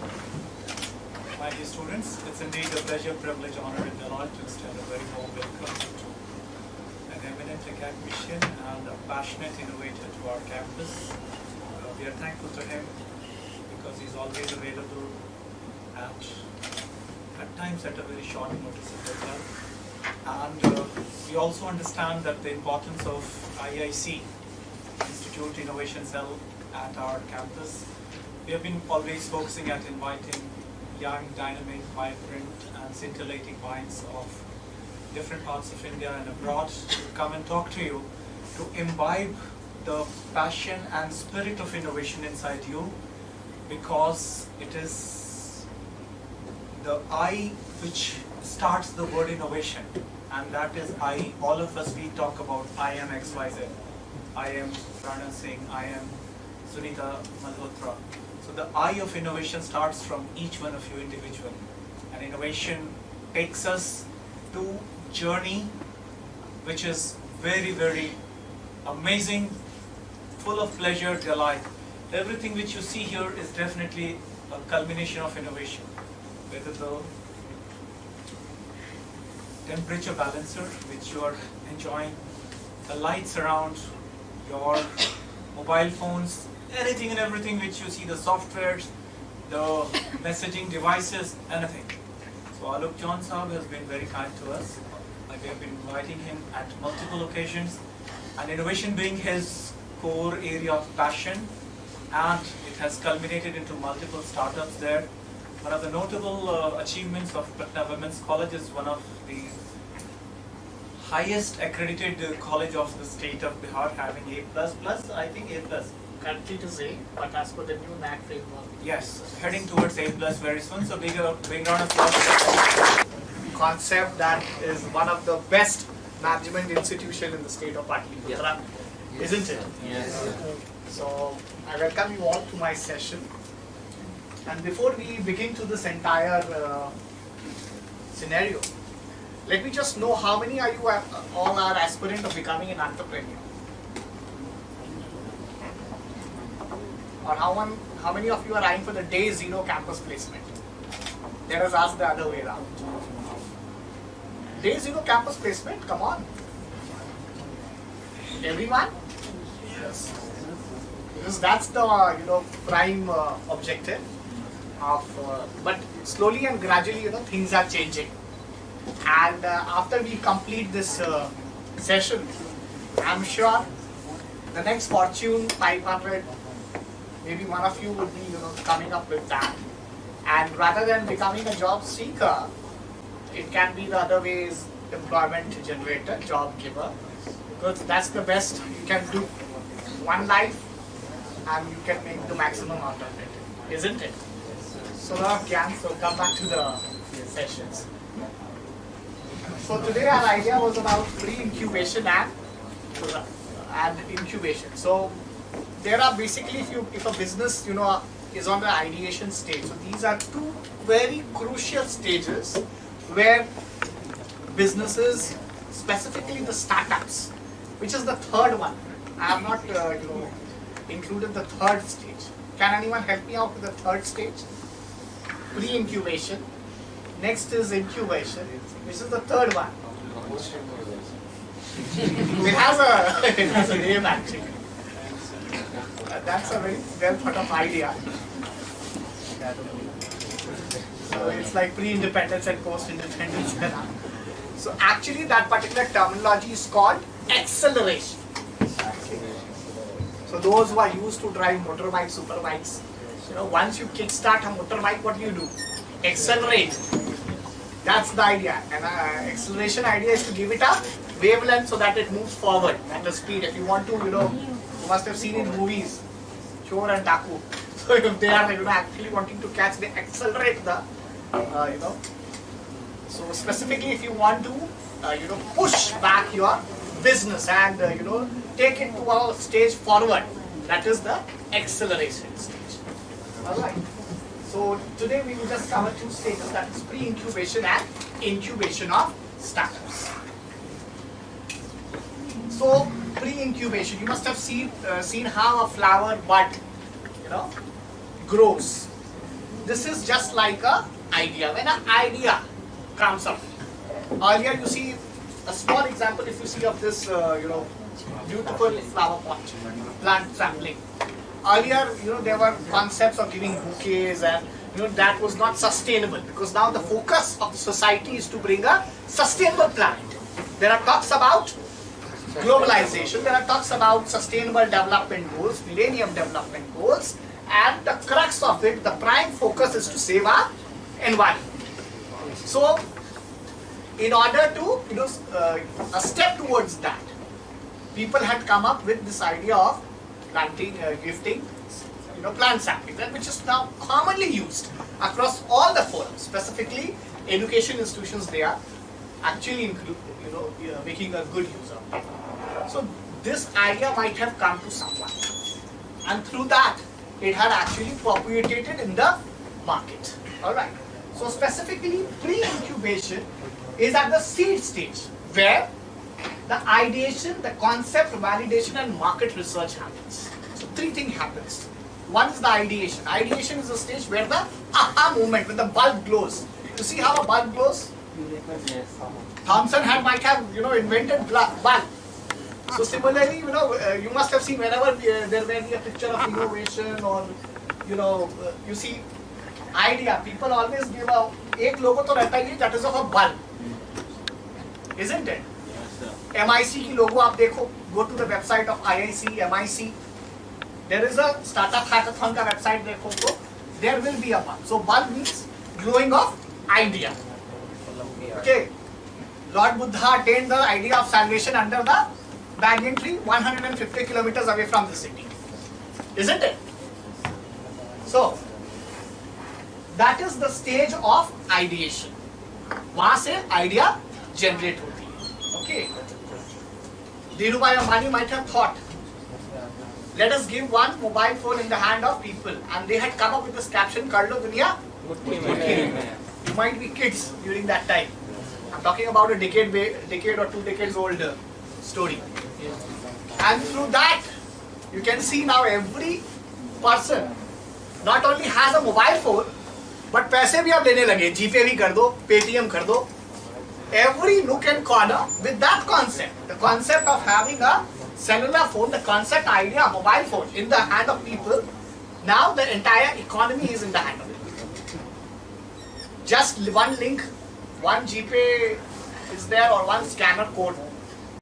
My dear students, it's indeed a pleasure, privilege, honor, and delight to extend a very warm welcome to an eminent academician and a passionate innovator to our campus. We are thankful to him because he's always available at times at a very short notice as well. And we also understand that the importance of IIC, Institute Innovation Cell, at our campus. We have been always focusing at inviting young, dynamic, vibrant, and scintillating minds of different parts of India and abroad to come and talk to you, to imbibe the passion and spirit of innovation inside you, because it is the I which starts the word innovation, and that is I. All of us, we talk about I am XYZ. I am Rana Singh, I am Sunita Malhotra. So the I of innovation starts from each one of you individually. And innovation takes us to journey which is very, very amazing, full of pleasure, delight. Everything which you see here is definitely a culmination of innovation. Whether the temperature balancer which you are enjoying, the lights around your mobile phones, anything and everything which you see, the softwares, the messaging devices, anything. So Alok John Sahab has been very kind to us. We have been inviting him at multiple occasions, and innovation being his core area of passion, and it has culminated into multiple startups there. One of the notable achievements of Patna Women's College is one of the highest accredited college of the state of Bihar, having A++, I think A+. Currently it is A, but as per the new NAC framework. Yes, heading towards A+ very soon, so big round of applause. Concept that is one of the best management institution in the state of Patliputra, isn't it? Yes. So I welcome you all to my session. And before we begin to this entire scenario, let me just know how many are you all are aspirant of becoming an entrepreneur? Or how many of you are eyeing for the day zero campus placement? Let us ask the other way around. Day zero campus placement, come on. Everyone? Yes. Because that's the prime objective of. But slowly and gradually, things are changing. And after we complete this session, I'm sure the next Fortune 500. Maybe one of you would be, coming up with that. And rather than becoming a job seeker, it can be the other ways, employment generator, job giver. Because that's the best you can do. One life, and you can make the maximum out of it, isn't it? So lot of gyan, so come back to the sessions. So today our idea was about pre-incubation and incubation. So there are basically, if a business is on the ideation stage, so these are two very crucial stages where businesses, specifically the startups, which is the third one. I have not included the third stage. Can anyone help me out with the third stage? Pre-incubation. Next is incubation, which is the third one. It has a name actually. That's a very well thought of idea. So it's like pre-independence and post-independence. So actually that particular terminology is called acceleration. So those who are used to drive motorbikes, superbikes, once you kickstart a motorbike, what do? Accelerate. That's the idea. And acceleration idea is to give it a wavelength so that it moves forward at the speed. If you want to, you must have seen in movies, Chor and Taku. So if they are actually wanting to catch, they accelerate the, So specifically, if you want to, push back your business and take it to a stage forward, that is the acceleration stage. All right. So today we will just cover two stages, that is pre-incubation and incubation of startups. So pre-incubation, you must have seen how a flower bud, grows. this is just like a idea. When an idea comes up, earlier you see a small example. If you see of this, beautiful flower pot, plant sampling. Earlier, there were concepts of giving bouquets, and that was not sustainable, because now the focus of society is to bring a sustainable planet. There are talks about globalization, there are talks about sustainable development goals, millennium development goals, and the crux of it, the prime focus is to save our environment. So, in order to, a step towards that, people had come up with this idea of planting, gifting, plant sampling, which is now commonly used across all the forums. Specifically, education institutions, they are actually making a good use of it. So this idea might have come to someone, and through that, it had actually propagated in the market. All right. So specifically, pre-incubation is at the seed stage, where the ideation, the concept, validation, and market research happens. So three things happens. One is the ideation. Ideation is the stage where the aha moment, when the bulb glows. You see how a bulb glows? Thomson might have invented bulb. So similarly, you must have seen whenever there may be a picture of innovation, or you see idea. People always give एक logo तो रहता ही है, that is of a bulb, isn't it? MIC की logo आप देखो. Go to the website of IIC, MIC. There is a startup hackathon का website देखो तो there will be a bulb. So bulb means glowing of idea. Okay. Lord Buddha attained the idea of salvation under the banyan tree 150 kilometers away from the city. Isn't it? So, that is the stage of ideation. वहाँ से idea generate होती है. Okay. Dhirubhai Ambani might have thought, let us give one mobile phone in the hand of people, and they had come up with this caption, "Kar lo duniya mutthi mein." You might be kids during that time. I'm talking about a decade or 2 decades old story. And through that, you can see now every person not only has a mobile phone, but पैसे भी आप लेने लगे. GPay भी कर दो, Paytm कर दो. Every nook and corner with that concept, the concept of having a cellular phone, the concept idea, mobile phone in the hand of people. Now the entire economy is in the hand of people. Just one link, one GPay is there, or one scanner code.